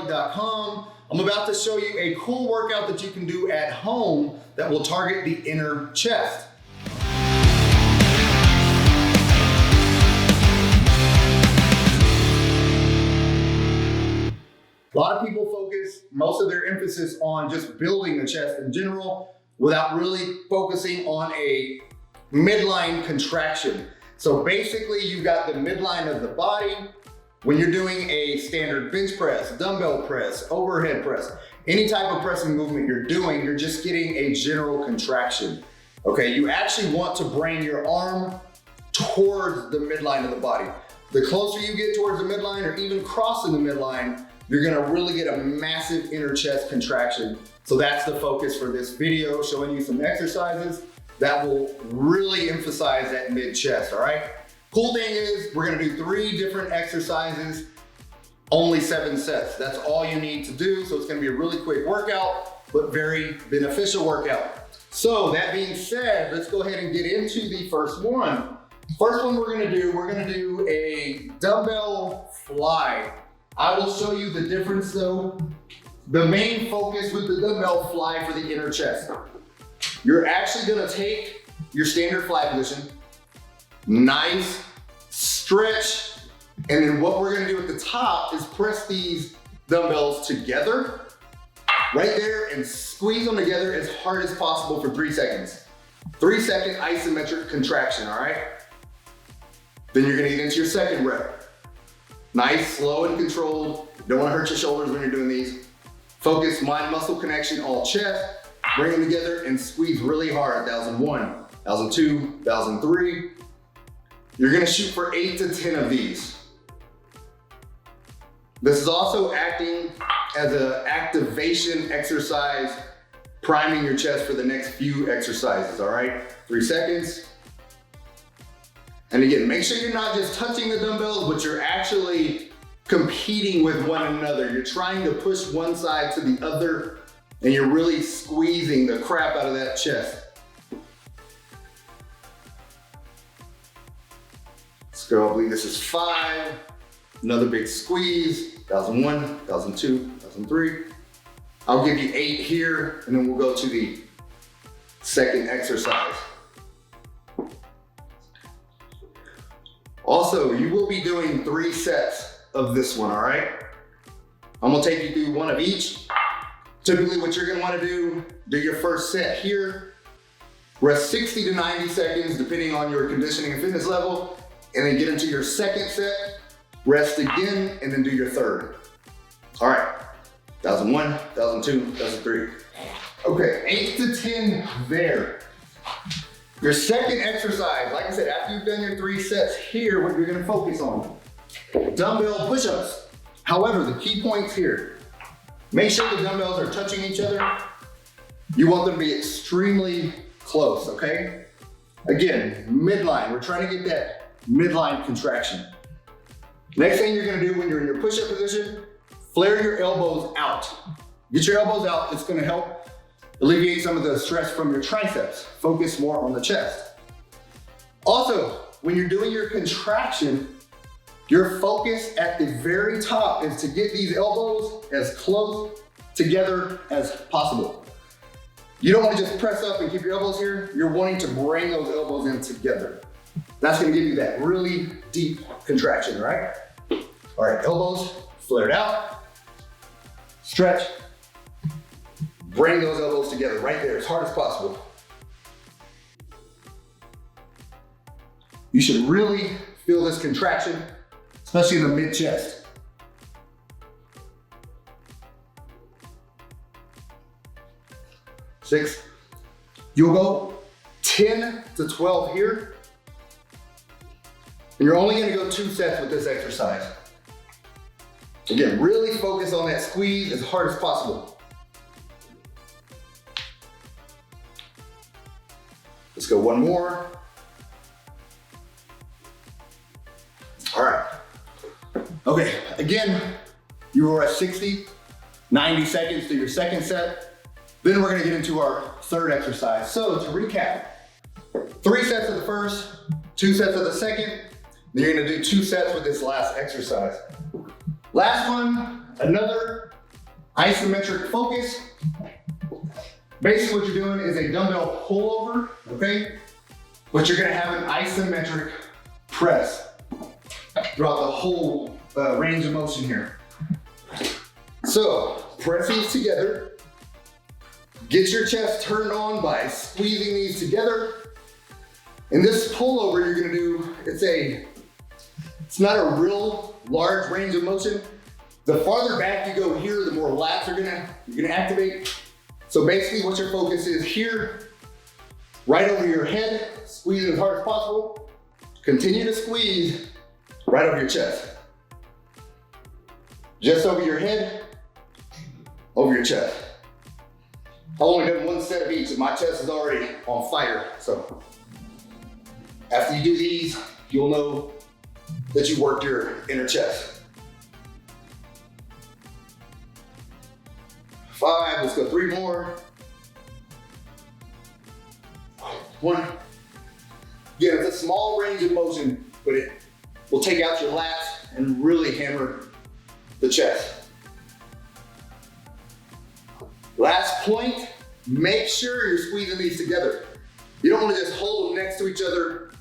bodybuilding.com. I'm about to show you a cool workout that you can do at home that will target the inner chest. A lot of people focus most of their emphasis on just building the chest in general without really focusing on a midline contraction. So basically you've got the midline of the body. When you're doing a standard bench press, dumbbell press, overhead press, any type of pressing movement you're doing, you're just getting a general contraction. Okay, you actually want to bring your arm towards the midline of the body. The closer you get towards the midline or even crossing the midline, you're gonna really get a massive inner chest contraction. So that's the focus for this video, showing you some exercises that will really emphasize that mid chest, all right? Cool thing is we're gonna do 3 different exercises, only 7 sets. That's all you need to do. So it's gonna be a really quick workout, but very beneficial workout. So that being said, let's go ahead and get into the first one. First one we're gonna do a dumbbell fly. I will show you the difference though. The main focus with the dumbbell fly for the inner chest. You're actually gonna take your standard fly position, nice stretch, and then what we're gonna do at the top is press these dumbbells together right there and squeeze them together as hard as possible for 3 seconds. 3-second isometric contraction, all right? Then you're gonna get into your second rep. Nice, slow and controlled. Don't wanna hurt your shoulders when you're doing these. Focus, mind-muscle connection, all chest. Bring them together and squeeze really hard. 1001, 1002, 1003. You're gonna shoot for 8 to 10 of these. This is also acting as an activation exercise, priming your chest for the next few exercises, all right? 3 seconds. And again, make sure you're not just touching the dumbbells, but you're actually competing with one another. You're trying to push one side to the other, and you're really squeezing the crap out of that chest. Let's go, I believe this is 5. Another big squeeze, 1001, 1002, 1003. I'll give you 8 here, and then we'll go to the second exercise. Also, you will be doing 3 sets of this one, all right? I'm gonna take you through one of each. Typically what you're gonna wanna do your first set here, rest 60 to 90 seconds, depending on your conditioning and fitness level, and then get into your second set, rest again, and then do your third. All right, 1001, 1002, 1003. Okay, 8 to 10 there. Your second exercise, like I said, after you've done your 3 sets here, what you're gonna focus on, dumbbell push-ups. However, the key points here, make sure the dumbbells are touching each other. You want them to be extremely close, okay? Again, midline, we're trying to get that midline contraction. Next thing you're gonna do when you're in your push-up position, flare your elbows out. Get your elbows out, it's gonna help alleviate some of the stress from your triceps. Focus more on the chest. Also, when you're doing your contraction, your focus at the very top is to get these elbows as close together as possible. You don't want to just press up and keep your elbows here. You're wanting to bring those elbows in together. That's gonna give you that really deep contraction, right? All right, elbows flared out, stretch. Bring those elbows together right there as hard as possible. You should really feel this contraction, especially in the mid chest. Six. You'll go 10 to 12 here. And you're only gonna go 2 sets with this exercise. Again, really focus on that squeeze as hard as possible. Let's go 1 more. All right. Okay, again, you were at 60, 90 seconds to your second set. Then we're gonna get into our third exercise. So to recap, 3 sets of the first, 2 sets of the second, then you're gonna do 2 sets with this last exercise. Last one, another Isometric focus. Basically what you're doing is a dumbbell pullover, okay? But you're gonna have an isometric press throughout the whole range of motion here. So, press these together. Get your chest turned on by squeezing these together. And this pullover you're gonna do, it's not a real large range of motion. The farther back you go here, the more lats you're gonna activate. So basically what your focus is here, right over your head, squeeze as hard as possible. Continue to squeeze right over your chest. Just over your head, over your chest. I've only done one set of each and my chest is already on fire. So after you do these, you'll know that you worked your inner chest. 5, let's go 3 more. 1. Again, it's a small range of motion, but it will take out your lats and really hammer the chest. Last point, make sure you're squeezing these together. You don't want to just hold them next to each other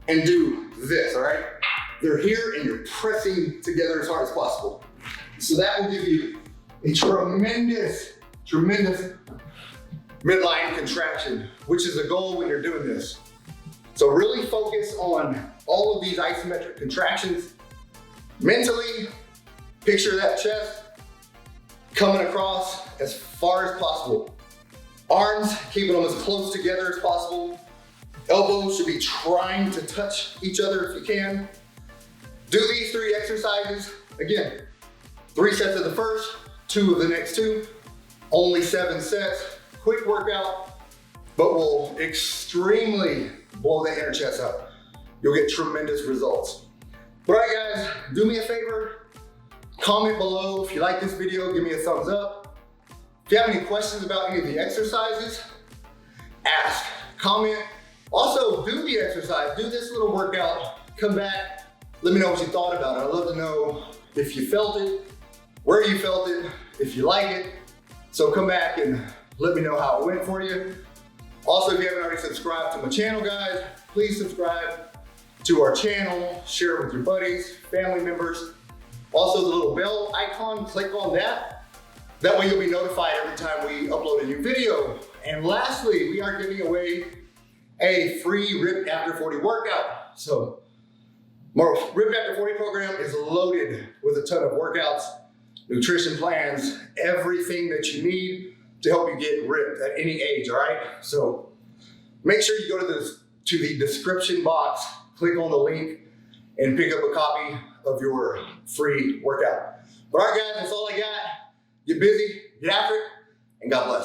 and do this, all right? They're here and you're pressing together as hard as possible. So that will give you a tremendous midline contraction, which is the goal when you're doing this. So really focus on all of these isometric contractions. Mentally, picture that chest coming across as far as possible. Arms, keeping them as close together as possible. Elbows should be trying to touch each other if you can. Do these 3 exercises. Again, 3 sets of the first, 2 of the next 2. Only 7 sets. Quick workout, but will extremely blow the inner chest out. You'll get tremendous results. All right, guys, do me a favor. Comment below if you like this video, give me a thumbs up. If you have any questions about any of the exercises, ask, comment. Also, do the exercise, do this little workout, come back, let me know what you thought about it. I'd love to know if you felt it, where you felt it, if you like it. So come back and let me know how it went for you. Also, if you haven't already subscribed to my channel, guys, please subscribe to our channel, share it with your buddies, family members. Also, the little bell icon, click on that. That way you'll be notified every time we upload a new video. And lastly, we are giving away a free Ripped After 40 workout. So, our Ripped After 40 program is loaded with a ton of workouts, nutrition plans, everything that you need to help you get ripped at any age, all right? So make sure you go to the description box, click on the link, and pick up a copy of your free workout. All right, guys, that's all I got. Get busy, get after it, and God bless.